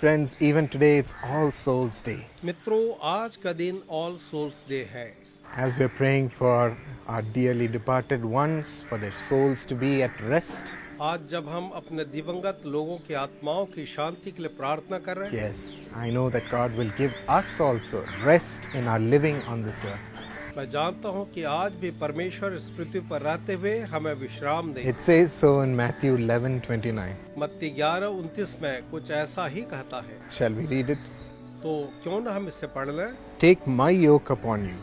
Friends, even today it's All Souls Day. मित्रों, आज का दिन ऑल सोल्स डे है। As we're praying for our dearly departed ones, for their souls to be at rest. आज जब हम अपने दिवंगत लोगों की आत्माओं की शांति के लिए प्रार्थना कर रहे हैं, Yes, I know that God will give us also rest in our living on this earth. मैं जानता हूं कि आज भी परमेश्वर इस पृथ्वी पर रहते हुए हमें विश्राम दे। It says so in Matthew 11:29. मत्ती 11:29 में कुछ ऐसा ही कहता है। Shall we read it? तो क्यों न हम इसे पढ़ लें। Take my yoke upon you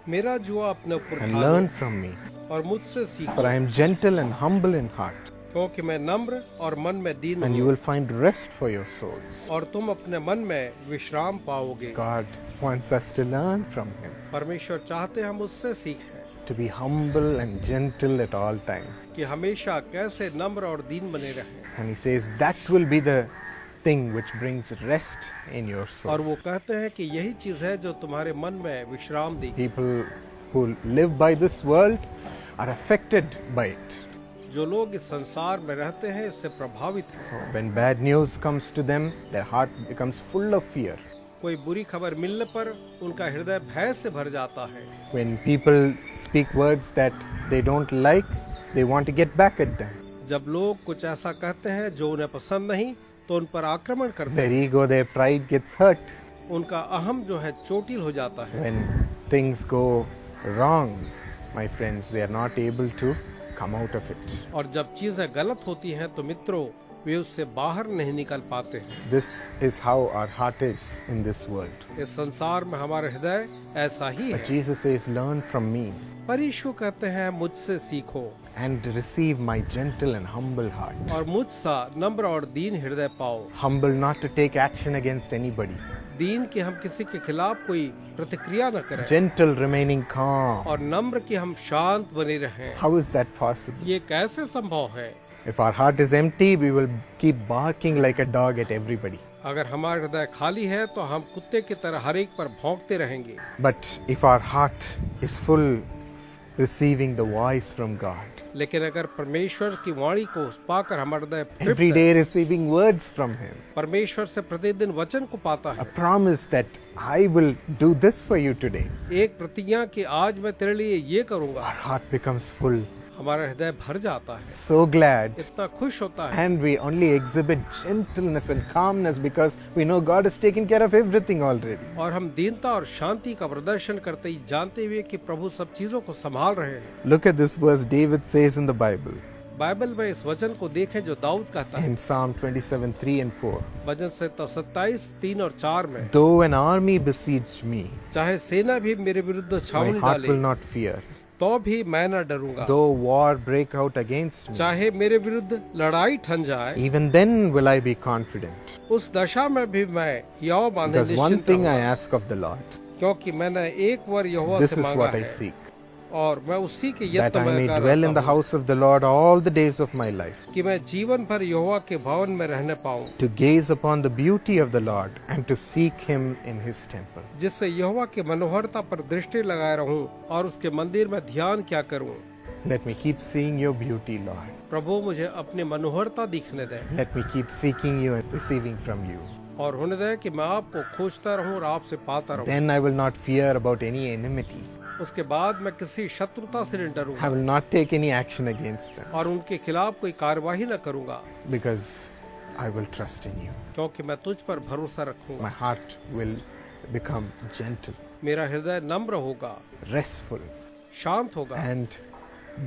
मेरा जुआ अपने ऊपर and उठा learn लो from me, और मुझसे सीखो, for I am gentle and humble in heart, क्योंकि मैं नम्र और मन में दीन and you हूँ will find rest for your souls. और तुम अपने मन में विश्राम पाओगे। God wants us to learn from Him, परमेश्वर चाहते हम उससे सीखें to be humble and gentle at all times. कि हमेशा कैसे नम्र और दीन बने रहें। And He says that will be the thing which brings rest in your soul. और वो कहते हैं कि यही चीज है जो तुम्हारे मन में विश्राम देगी। People who live by this world are affected by it. जो लोग इस संसार में रहते हैं इससे प्रभावित हैं। When bad news comes to them, their heart becomes full of fear. कोई बुरी खबर मिलने पर उनका हृदय भय से भर जाता है। When people speak words that they don't like, they want to get back at them. जब लोग कुछ ऐसा कहते हैं जो उन्हें पसंद नहीं तो उन पर आक्रमण करते Their ego, their pride gets hurt. हैं। उनका अहम जो है चोटिल हो जाता है। When things go wrong, my friends, they are not able to come out of it. और जब चीजें गलत होती हैं तो मित्रों वे उससे बाहर नहीं निकल पाते हैं। This is how our heart is in this world. इस संसार में हमारा हृदय ऐसा ही But है। Jesus says, learn from me पर यीशु कहते हैं मुझसे सीखो and receive my gentle and humble heart. और मुझसा नम्र और दीन हृदय पाओ। Humble not to take action against anybody. दीन कि हम किसी के खिलाफ कोई प्रतिक्रिया न करें Gentle, remaining calm. और नम्र कि हम शांत बने रहें। How is that possible? ये कैसे संभव है? If our heart is empty, we will keep barking like a dog at everybody. अगर हमारा हृदय खाली है तो हम कुत्ते की तरह हर एक पर भौंकते रहेंगे। But if our heart is full, receiving the voice from God, लेकिन अगर परमेश्वर की वाणी को पाकर हमारा हृदय every तृप्त day है, receiving words from Him, परमेश्वर से प्रतिदिन वचन को पाता a है, promise that I will do this for you today, एक प्रतिज्ञा कि आज मैं तेरे लिए ये करूंगा, our heart becomes full, हमारा हृदय भर जाता है, so glad, इतना खुश होता है। and we only exhibit gentleness and calmness because we know God has taken care of everything already. और हम दीनता और शांति का प्रदर्शन करते ही जानते हुए कि प्रभु सब चीजों को संभाल रहे हैं। Look at this verse David says in the Bible, Bible में इस वचन को देखें जो दाऊद कहता है in Psalm 27:3 and 4. वचन से 27:3 और 4 में, Though an army besiege me, चाहे सेना भी मेरे विरुद्ध my छावनी heart डाले will not fear. तो भी मैं न डरूंगा। Though war break out against me, चाहे मेरे विरुद्ध लड़ाई ठन जाए even then will I be confident. उस दशा में भी मैं हियाव बांधे Because one निश्चिंत thing I रहूंगा। ask of the Lord, क्योंकि मैंने एक बार यहोवा this से is मांगा what I है seek, और मैं उसी के that यत्न I में may कर dwell in the रहा हूँ house of the Lord all the days of my life, कि मैं जीवन भर यहोवा के भवन में रहने पाऊँ, to gaze upon the beauty of the Lord and to seek Him in His temple. जिससे यहोवा की मनोहरता पर दृष्टि लगाए रहूं और उसके मंदिर में ध्यान क्या करूं। Let me keep seeing your beauty, Lord. प्रभु मुझे अपनी मनोहरता दिखने दें Let me keep seeking you and receiving from you. और होने दें कि मैं आपको खोजता रहूं और आपसे पाता रहूं। Then I will not fear about any enmity. उसके बाद मैं किसी शत्रुता से नहीं I डरूंगा will not take any action against them और उनके खिलाफ कोई कार्यवाही न करूंगा, because I will trust in you. क्योंकि मैं तुझ पर भरोसा रखूंगा। My heart will become gentle, मेरा हृदय नम्र होगा, restful, शांत होगा and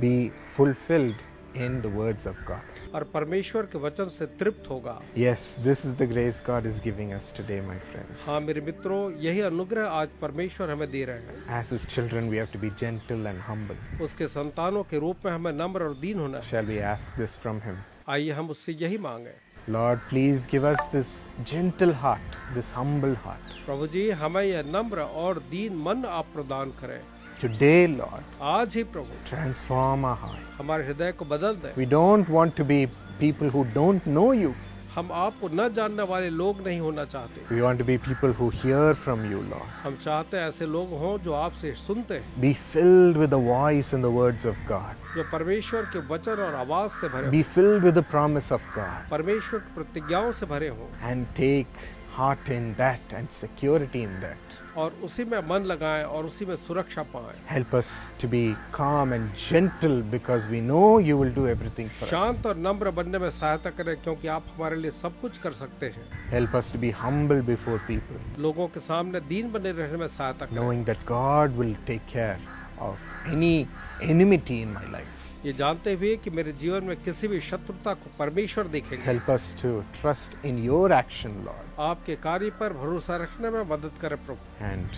be fulfilled in the words of God. और परमेश्वर के वचन से तृप्त होगा। Yes, this is the grace God is giving us today, my friends. हाँ मेरे मित्रों, यही अनुग्रह आज परमेश्वर हमें दे रहे हैं। As His children, we have to be gentle and humble. उसके संतानों के रूप में हमें नम्र और दीन होना है। Shall we ask this from Him? आइए हम उससे यही मांगे। Lord, please give us this gentle heart, this humble heart. प्रभु जी हमें यह नम्र और दीन मन आप प्रदान करें। Today, Lord, आज ही प्रभु transform our heart. हमारे हृदय को बदल दे। We don't want to be people who don't know you. हम आपको न जानने वाले लोग नहीं होना चाहते। We want to be people who hear from you, Lord. हम चाहते हैं ऐसे लोग हों जो आपसे सुनते हैं, Be filled with the voice and the words of God. जो परमेश्वर के वचन और आवाज से भरे Be हों, filled with the promise of God. परमेश्वर की प्रतिज्ञाओं से भरे हों And take heart in that and security in that. और उसी में मन लगाएं और उसी में सुरक्षा पाएं। Help us to be calm and gentle because we know you will do everything for us. शांत और नम्र बनने में सहायता करें क्योंकि आप हमारे लिए सब कुछ कर सकते हैं। Help us to be humble before people, लोगों के सामने दीन बने रहने में सहायता करें, knowing that God will take care of any enmity in my life. ये जानते हुए कि मेरे जीवन में किसी भी शत्रुता को परमेश्वर देखेंगे। Help us to trust in your action, Lord, आपके कार्य पर भरोसा रखने में मदद करें प्रभु, and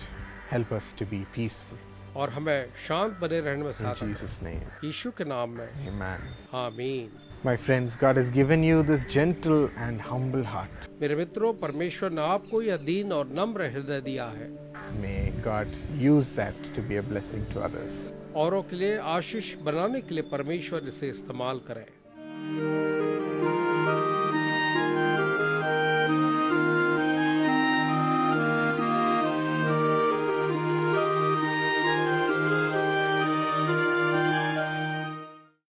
help us to be peaceful. और हमें शांत बने रहने में In सहायता Jesus' name, करें। यीशु के नाम में amen. आमीन। My friends, God has given you this gentle and humble heart. मेरे मित्रों, परमेश्वर ने आपको यह दीन और नम्र हृदय दिया है। May God use that to be a blessing to others. औरों के लिए आशीष बनाने के लिए परमेश्वर इसे इस्तेमाल करें।